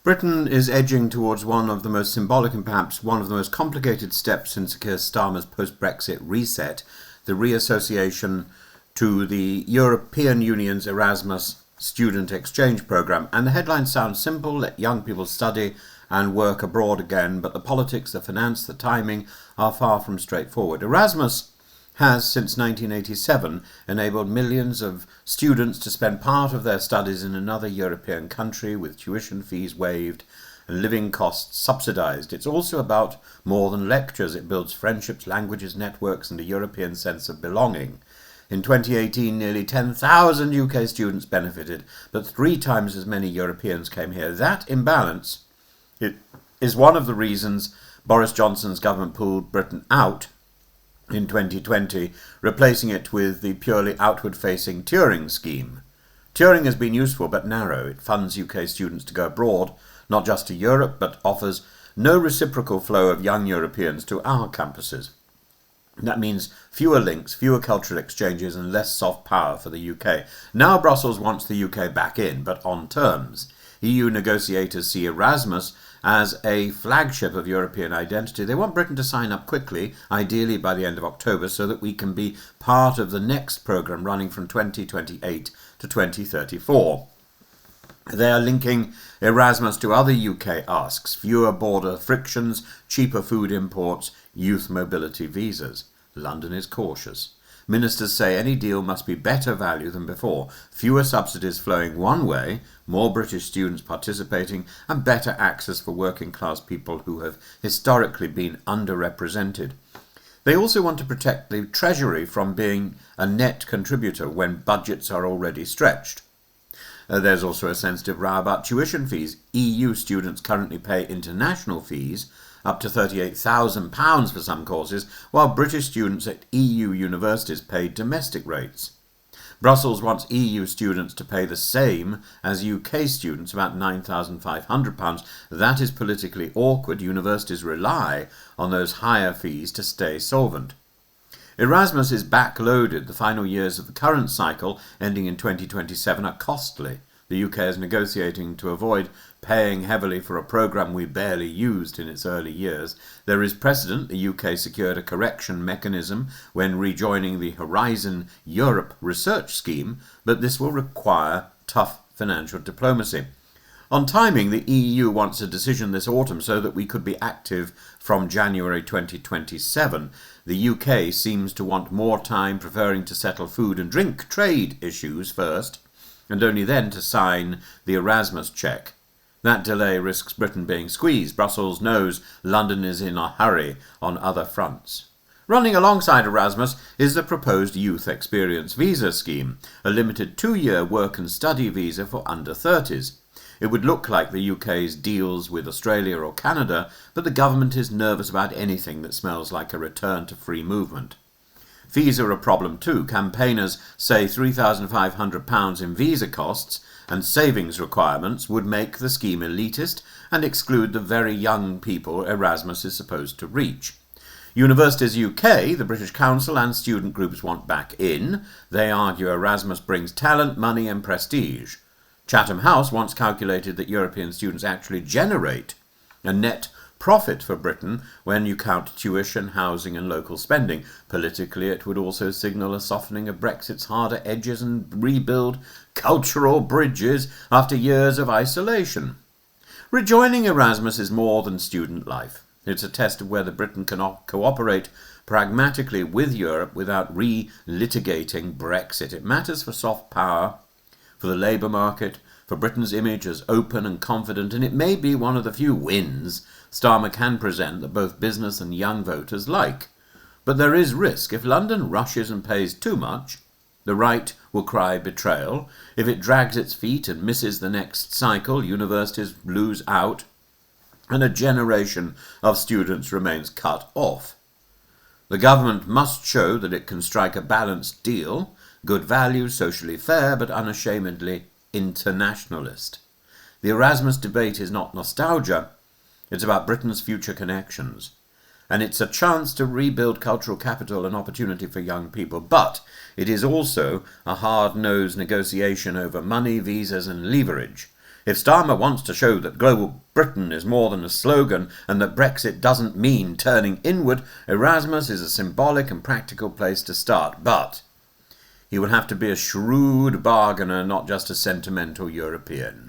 Britain is edging towards one of the most symbolic and perhaps one of the most complicated steps in Sir Keir Starmer's post-Brexit reset, the reassociation to the European Union's Erasmus student exchange programme. And the headline sounds simple: let young people study and work abroad again, but the politics, the finance, the timing are far from straightforward. Erasmus has, since 1987, enabled millions of students to spend part of their studies in another European country with tuition fees waived and living costs subsidised. It's also about more than lectures. It builds friendships, languages, networks and a European sense of belonging. In 2018, nearly 10,000 UK students benefited, but 3 times as many Europeans came here. That imbalance is one of the reasons Boris Johnson's government pulled Britain out in 2020, replacing it with the purely outward-facing Turing scheme. Turing has been useful but narrow. It funds UK students to go abroad, not just to Europe, but offers no reciprocal flow of young Europeans to our campuses. That means fewer links, fewer cultural exchanges and less soft power for the UK. Now Brussels wants the UK back in, but on terms. EU negotiators see Erasmus as a flagship of European identity. They want Britain to sign up quickly, ideally by the end of October, so that we can be part of the next programme running from 2028 to 2034. They are linking Erasmus to other UK asks: fewer border frictions, cheaper food imports, youth mobility visas. London is cautious. Ministers say any deal must be better value than before. Fewer subsidies flowing one way, more British students participating, and better access for working class people who have historically been underrepresented. They also want to protect the Treasury from being a net contributor when budgets are already stretched. There's also a sensitive row about tuition fees. EU students currently pay international fees, up to £38,000 for some courses, while British students at EU universities pay domestic rates. Brussels wants EU students to pay the same as UK students, about £9,500. That is politically awkward. Universities rely on those higher fees to stay solvent. Erasmus is backloaded. The final years of the current cycle, ending in 2027, are costly. The UK is negotiating to avoid paying heavily for a programme we barely used in its early years. There is precedent. The UK secured a correction mechanism when rejoining the Horizon Europe research scheme, but this will require tough financial diplomacy. On timing, the EU wants a decision this autumn so that we could be active from January 2027. The UK seems to want more time, preferring to settle food and drink trade issues first, and only then to sign the Erasmus cheque. That delay risks Britain being squeezed. Brussels knows London is in a hurry on other fronts. Running alongside Erasmus is the proposed Youth Experience Visa scheme, a limited 2-year work and study visa for under 30s. It would look like the UK's deals with Australia or Canada, but the government is nervous about anything that smells like a return to free movement. Fees are a problem too. Campaigners say £3,500 in visa costs and savings requirements would make the scheme elitist and exclude the very young people Erasmus is supposed to reach. Universities UK, the British Council and student groups want back in. They argue Erasmus brings talent, money and prestige. Chatham House once calculated that European students actually generate a net profit for Britain when you count tuition, housing and local spending. Politically, it would also signal a softening of Brexit's harder edges and rebuild cultural bridges after years of isolation. Rejoining Erasmus is more than student life. It's a test of whether Britain can cooperate pragmatically with Europe without re-litigating Brexit. It matters for soft power, for the labour market, for Britain's image as open and confident, and it may be one of the few wins Starmer can present that both business and young voters like. But there is risk. If London rushes and pays too much, the right will cry betrayal. If it drags its feet and misses the next cycle, universities lose out, and a generation of students remains cut off. The government must show that it can strike a balanced deal, good value, socially fair, but unashamedly internationalist. The Erasmus debate is not nostalgia. It's about Britain's future connections. And it's a chance to rebuild cultural capital and opportunity for young people. But it is also a hard-nosed negotiation over money, visas and leverage. If Starmer wants to show that global Britain is more than a slogan and that Brexit doesn't mean turning inward, Erasmus is a symbolic and practical place to start. But he will have to be a shrewd bargainer, not just a sentimental European.